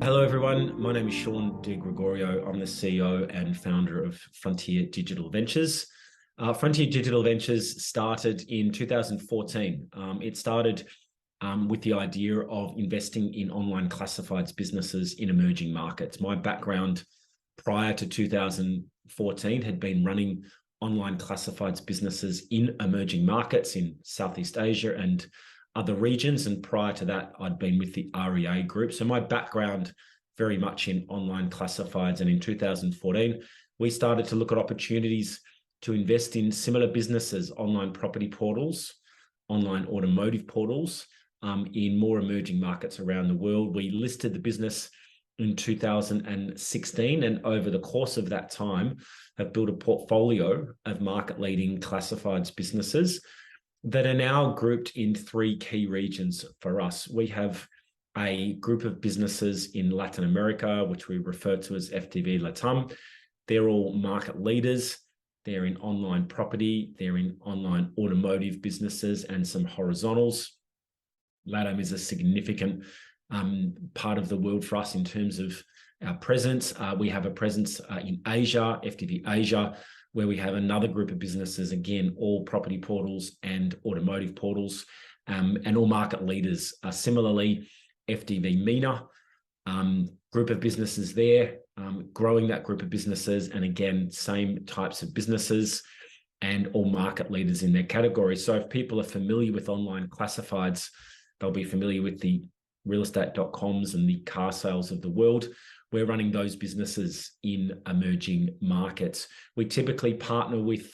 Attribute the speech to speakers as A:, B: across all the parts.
A: Hello, everyone. My name is Shaun Gregorio. I'm the CEO and founder of Frontier Digital Ventures. Frontier Digital Ventures started in 2014. It started with the idea of investing in online classifieds businesses in emerging markets. My background prior to 2014 had been running online classifieds businesses in emerging markets in Southeast Asia and other regions. And prior to that, I'd been with the REA group. So my background very much in online classifieds. And in 2014, we started to look at opportunities to invest in similar businesses, online property portals, online automotive portals, in more emerging markets around the world. We listed the business in 2016, and over the course of that time, have built a portfolio of market-leading classifieds businesses that are now grouped in three key regions for us. We have a group of businesses in Latin America, which we refer to as FDV Latam. They're all market leaders. They're in online property. They're in online automotive businesses and some horizontals. Latam is a significant part of the world for us in terms of our presence. We have a presence in Asia, FDV Asia, where we have another group of businesses, again, all property portals and automotive portals, and all market leaders. Similarly, FDV MENA, group of businesses there, growing that group of businesses, and again, same types of businesses and all market leaders in their category. So if people are familiar with online classifieds, they'll be familiar with the realestate.coms and the car sales of the world. We're running those businesses in emerging markets. We typically partner with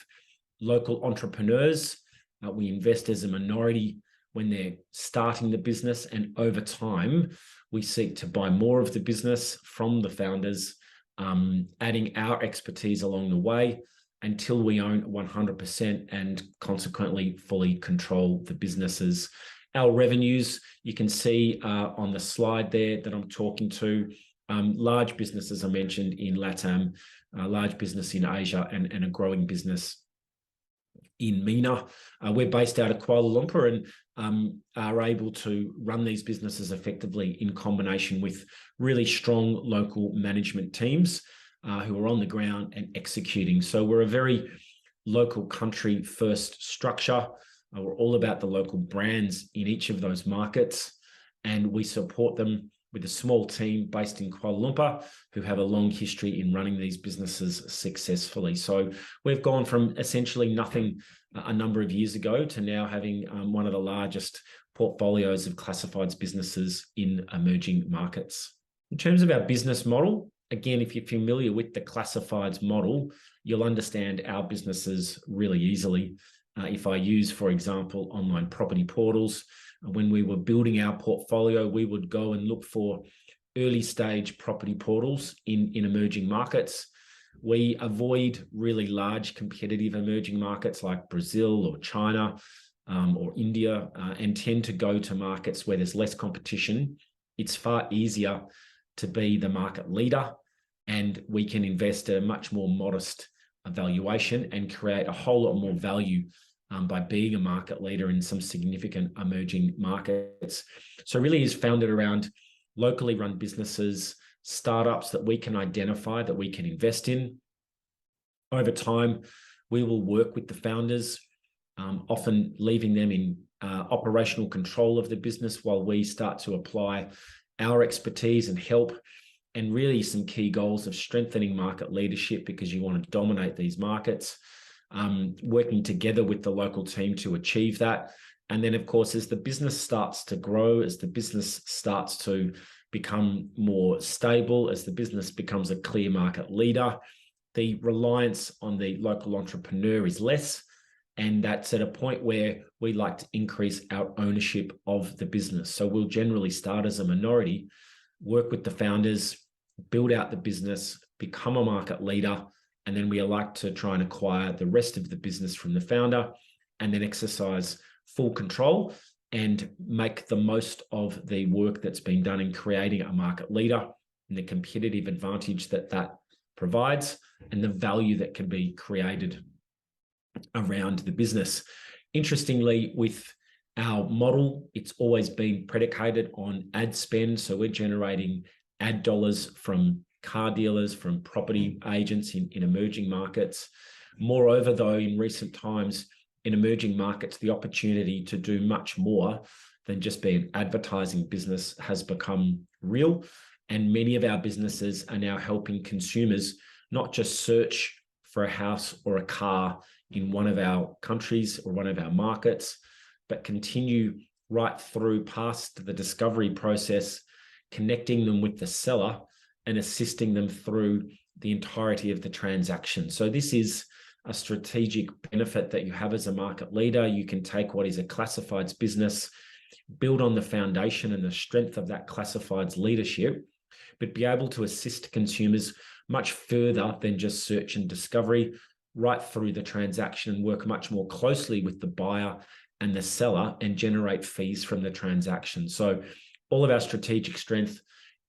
A: local entrepreneurs. We invest as a minority when they're starting the business, and over time, we seek to buy more of the business from the founders, adding our expertise along the way until we own 100% and consequently fully control the businesses. Our revenues, you can see on the slide there that I'm talking to, large businesses I mentioned in LATAM, large business in Asia, and a growing business in MENA. We're based out of Kuala Lumpur and are able to run these businesses effectively in combination with really strong local management teams who are on the ground and executing. So we're a very local country first structure. We're all about the local brands in each of those markets, and we support them with a small team based in Kuala Lumpur who have a long history in running these businesses successfully. So we've gone from essentially nothing a number of years ago to now having one of the largest portfolios of classifieds businesses in emerging markets. In terms of our business model, again, if you're familiar with the classifieds model, you'll understand our businesses really easily. If I use, for example, online property portals, when we were building our portfolio, we would go and look for early stage property portals in emerging markets. We avoid really large competitive emerging markets like Brazil or China or India, and tend to go to markets where there's less competition. It's far easier to be the market leader, and we can invest a much more modest valuation and create a whole lot more value by being a market leader in some significant emerging markets. So really is founded around locally run businesses, startups that we can identify, that we can invest in. Over time, we will work with the founders, often leaving them in operational control of the business while we start to apply our expertise and help, and really some key goals of strengthening market leadership, because you want to dominate these markets, working together with the local team to achieve that. And then, of course, as the business starts to grow, as the business starts to become more stable, as the business becomes a clear market leader, the reliance on the local entrepreneur is less. And that's at a point where we like to increase our ownership of the business. So we'll generally start as a minority, work with the founders, build out the business, become a market leader, and then we like to try and acquire the rest of the business from the founder, and then exercise full control and make the most of the work that's been done in creating a market leader and the competitive advantage that that provides and the value that can be created around the business. Interestingly, with our model, it's always been predicated on ad spend. So we're generating ad dollars from car dealers, from property agents in emerging markets. Moreover, though, in recent times, in emerging markets, the opportunity to do much more than just be an advertising business has become real. And many of our businesses are now helping consumers not just search for a house or a car in one of our countries or one of our markets, but continue right through past the discovery process, connecting them with the seller and assisting them through the entirety of the transaction. So this is a strategic benefit that you have as a market leader. You can take what is a classifieds business, build on the foundation and the strength of that classifieds leadership, but be able to assist consumers much further than just search and discovery, right through the transaction, and work much more closely with the buyer and the seller and generate fees from the transaction. So all of our strategic strength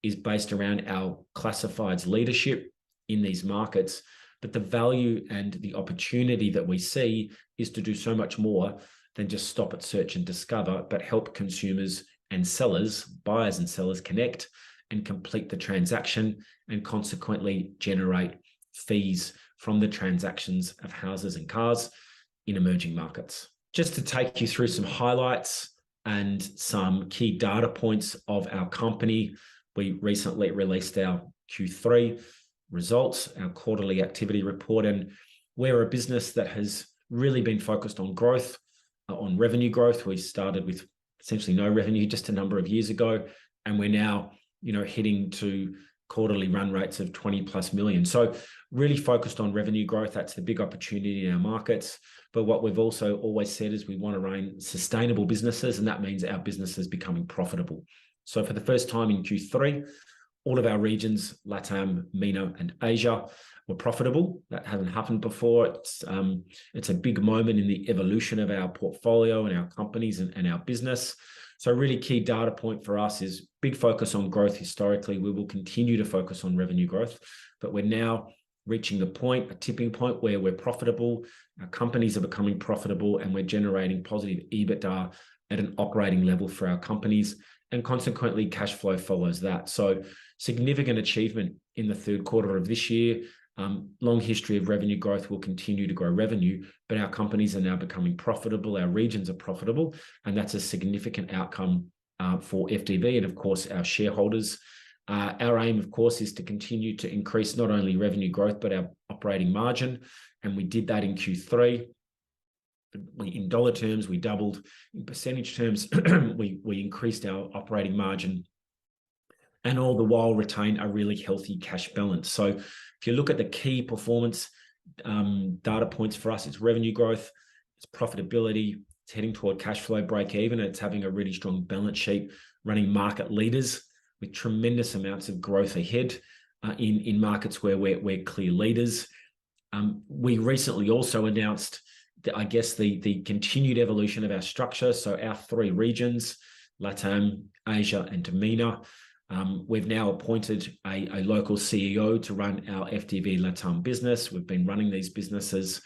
A: is based around our classifieds leadership in these markets. But the value and the opportunity that we see is to do so much more than just stop at search and discover, but help consumers and sellers, buyers and sellers, connect and complete the transaction, and consequently generate fees from the transactions of houses and cars in emerging markets. Just to take you through some highlights and some key data points of our company, we recently released our Q3 results, our quarterly activity report, and we're a business that has really been focused on growth, on revenue growth. We started with essentially no revenue just a number of years ago, and we're now, hitting to quarterly run rates of 20+ million. So really focused on revenue growth. That's the big opportunity in our markets. But what we've also always said is we want to run sustainable businesses, and that means our business is becoming profitable. So for the first time in Q3, all of our regions, LATAM, MENA, and Asia, were profitable. That hasn't happened before. It's a big moment in the evolution of our portfolio and our companies and our business. So a really key data point for us is big focus on growth historically. We will continue to focus on revenue growth, but we're now reaching the point, a tipping point, where we're profitable. Our companies are becoming profitable, and we're generating positive EBITDA at an operating level for our companies, and consequently cash flow follows that. So significant achievement in the third quarter of this year. Long history of revenue growth. Will continue to grow revenue, but our companies are now becoming profitable. Our regions are profitable, and that's a significant outcome for FDV and, of course, our shareholders. Our aim, of course, is to continue to increase not only revenue growth, but our operating margin, and we did that in Q3. In dollar terms, we doubled. In percentage terms, we increased our operating margin, and all the while retain a really healthy cash balance. So if you look at the key performance data points for us, it's revenue growth, it's profitability, it's heading toward cash flow break even, and it's having a really strong balance sheet, running market leaders with tremendous amounts of growth ahead in markets where we're clear leaders. We recently also announced the continued evolution of our structure. So our three regions, LATAM, Asia, and MENA, we've now appointed a local CEO to run our FDV LATAM business. We've been running these businesses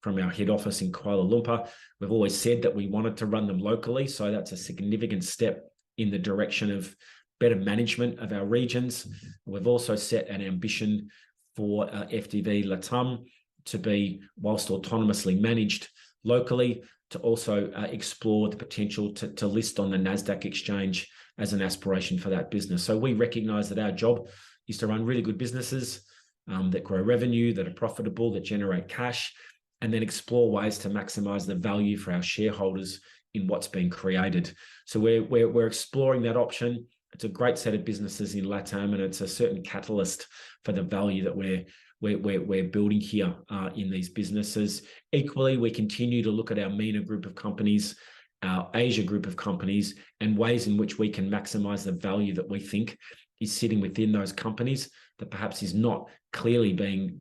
A: from our head office in Kuala Lumpur. We've always said that we wanted to run them locally, so that's a significant step in the direction of better management of our regions. We've also set an ambition for FDV LATAM to be, whilst autonomously managed locally, to also explore the potential to list on the NASDAQ exchange as an aspiration for that business. So we recognize that our job is to run really good businesses that grow revenue, that are profitable, that generate cash, and then explore ways to maximize the value for our shareholders in what's been created. So we're exploring that option. It's a great set of businesses in LATAM, and it's a certain catalyst for the value that we're building here in these businesses. Equally, we continue to look at our MENA group of companies, our Asia group of companies, and ways in which we can maximize the value that we think is sitting within those companies that perhaps is not clearly being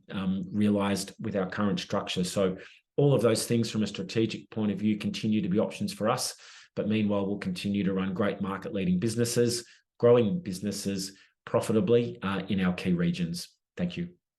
A: realized with our current structure. So all of those things from a strategic point of view continue to be options for us. But meanwhile, we'll continue to run great market-leading businesses, growing businesses profitably in our key regions. Thank you.